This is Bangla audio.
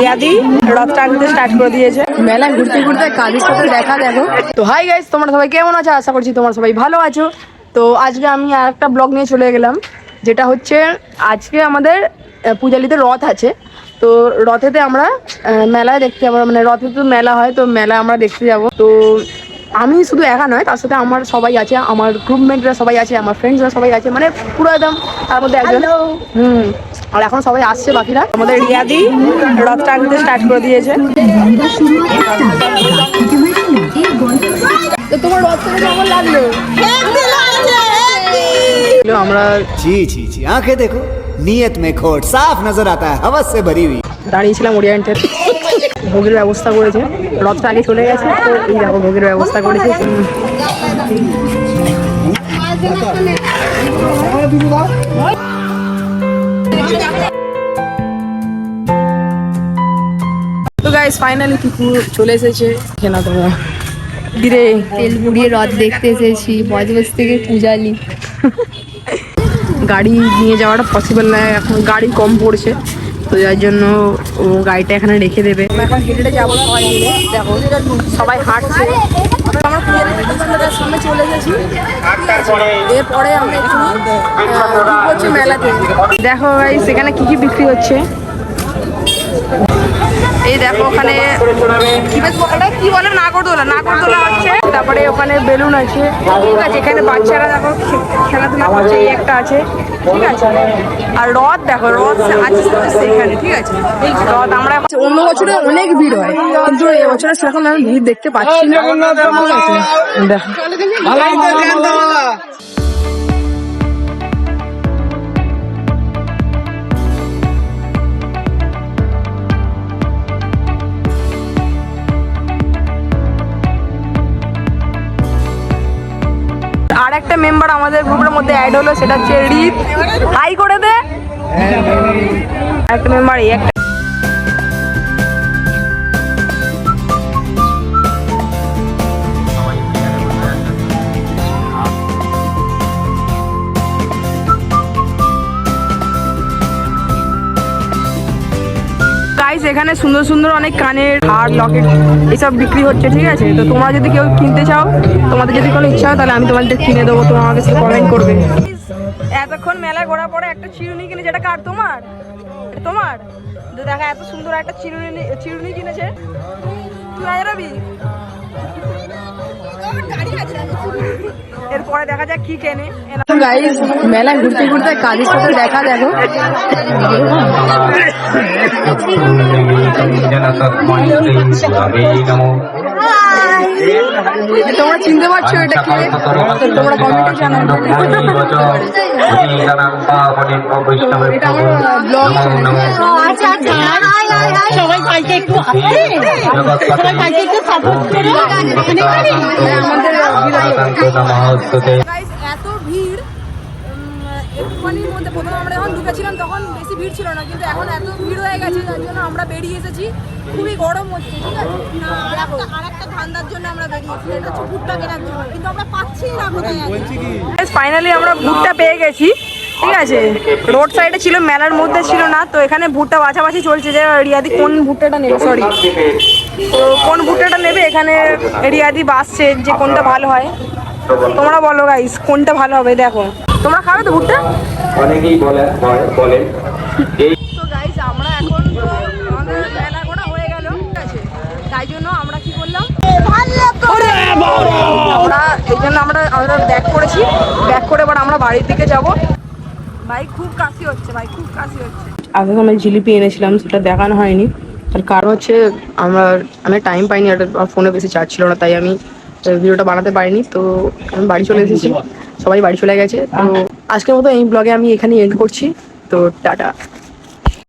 রিয়াদি রথটা আনতে স্টার্ট করে দিয়েছে। মেলা ঘুরতে ঘুরতে কাজের সাথে দেখা দেখো। তো হাই গাইস, তোমরা সবাই কেমন আছো? আশা করছি তোমরা সবাই ভালো আছো। তো আজকে আমি আর একটা ব্লগ নিয়ে চলে গেলাম, যেটা হচ্ছে আজকে আমাদের পূজালিতে রথ আছে। তো রথেতে আমরা মেলায় দেখতে যাবো, মানে রথে তো মেলা হয়, তো মেলা আমরা দেখতে যাব। তো আমি শুধু একা নয়, তার সাথে আমার সবাই আছে, আমার গ্রুপমেটরা সবাই আছে, আমার ফ্রেন্ডসরা সবাই আছে, মানে পুরো একদম তার মধ্যে একজন। আর এখন সবাই আসছে বাকিরা। আমাদের রিয়াদি রথটা আনতে স্টার্ট করে দিয়েছে। তো তোমার রথ থেকে কেমন লাগলো? আমরা जी जी जी आंखें देखो, नियत में खोट साफ नजर आता है, हवस से भरी हुई। দাঁড়িয়েছিলাম ওরিয়েন্টের। ভোগের ব্যবস্থা করেছে, রথটা আগে চলে গেছে, তো এই দেখো ভোগের ব্যবস্থা করেছে। তো গাইস ফাইনালি টিপু চলে এসেছে। কেনা তোমরা ধীরে তেলপুরিয়ে রথ দেখতে এসেছি, বজবজ থেকে পূজালি। গাড়ি নিয়ে যাওয়াটা পসিবল নয়, এখন গাড়ি কম পড়ছে, তো যার জন্য ও গাড়িটা এখানে রেখে দেবে। এখন হেঁটে যাবো সবাই মিলে। দেখো সবাই হাঁটছে। আমরা পূজার সামনে চলে এসেছি। এরপরে আমরা একটু হচ্ছে মেলাতে। দেখো ভাই সেখানে কি কি বিক্রি হচ্ছে। এই দেখো ওখানে কি বলে নাগরদোলা হচ্ছে, তারপরে ওখানে বেলুন আছে, ঠিক আছে। এখানে বাচ্চারা দেখো খেলাধুলা করছে, এই একটা আছে, ঠিক আছে। আর রথ দেখো, রথ আছে এখানে, ঠিক আছে। এই রথ আমরা অন্য বছরে অনেক ভিড় হয়, কিন্তু এবছরে সেরকম আমি ভিড় দেখতে পাচ্ছি না, ঠিক আছে। দেখো আর একটা মেম্বার আমাদের গ্রুপের মধ্যে অ্যাড হলো, সেটা হচ্ছে রিত। হাই করে দে। একটা মেম্বার এই একটা। গাইস এখানে সুন্দর সুন্দর অনেক কানের হার, লকেট এসব বিক্রি হচ্ছে, ঠিক আছে। তো তোমরা যদি কেউ কিনতে চাও, তোমাদের যদি কোনো ইচ্ছা হয়, তাহলে আমি তোমাদের কিনে দেবো, তোমরা আমাকে সাথে কমেন্ট করবে। এতক্ষণ মেলা ঘোরার পরে একটা চিরুনি কিনে, যেটা কার? তোমার তোমার তো দেখা এত সুন্দর একটা চিরুনি কিনেছে। তুই আয় রবি, এরপরে দেখা যাক কি কেনে। গাইস মেলা ঘুরতে ঘুরতে কাজের সাথে দেখা দেখো। তোমরা চিনতে পারছো এটা কি? তোমরা কমেন্টে জানাবে। এটা আমার ব্লগ। আচ্ছা আচ্ছা, সবাই ভাইকে একটু আসছে, সবাই ভাইকে একটু সাপোর্ট করো। এত ভিড় একটুখানির মধ্যে। প্রথমে আমরা যখন ঢুকেছিলাম তখন বেশি ভিড় ছিল না, কিন্তু এখন এত ভিড় হয়ে গেছে, যার জন্য আমরা বেরিয়ে এসেছি। খুবই গরম হচ্ছে, ঠিক আছে। আর একটা ঠান্ডার জন্য আমরা বেরিয়েছি, এটা হচ্ছে ভুট্টা কেনার জন্য, কিন্তু আমরা পাচ্ছি না কোথায়। ফাইনালি আমরা ভুট্টা পেয়ে গেছি, ঠিক আছে। রোড সাইডে ছিল, মেলার মধ্যে ছিল না, তো এখানে ভুট্টা বাছাবাছি চলছে যে রিয়াদি কোন ভুট্টাটা নেবে, সরি তো কোন ভুট্টাটা নেবে। এখানে রিয়াদি বাসছে যে কোনটা ভালো হয়। তোমরা বলো গাইস কোনটা ভালো হবে। দেখো তোমরা খাবে তো ভুট্টা? অনেকেই বলেন। তো গাইস আমরা এখন আমাদের মেলা ঘোরা হয়ে গেল, ঠিক আছে। তাই জন্য আমরা কি করলাম, আমরা এই জন্য আমরা ব্যাক করেছি। ব্যাক করে এবার আমরা বাড়ির দিকে যাব। ভাই খুব কাশি হচ্ছে, ভাই খুব কাশি হচ্ছে। আগে আমি জিলিপি এনেছিলাম, সেটা দেখানো হয়নি, তার কারণ হচ্ছে আমি টাইম পাইনি, আর ফোনে বেশি চার্জ ছিল না, তাই আমি ভিডিওটা বানাতে পারিনি। তো আমি বাড়ি চলে এসেছি, সবাই বাড়ি চলে গেছে। তো আজকের মতো এই ব্লগে আমি এখানে এন্ড করছি। তো টাটা।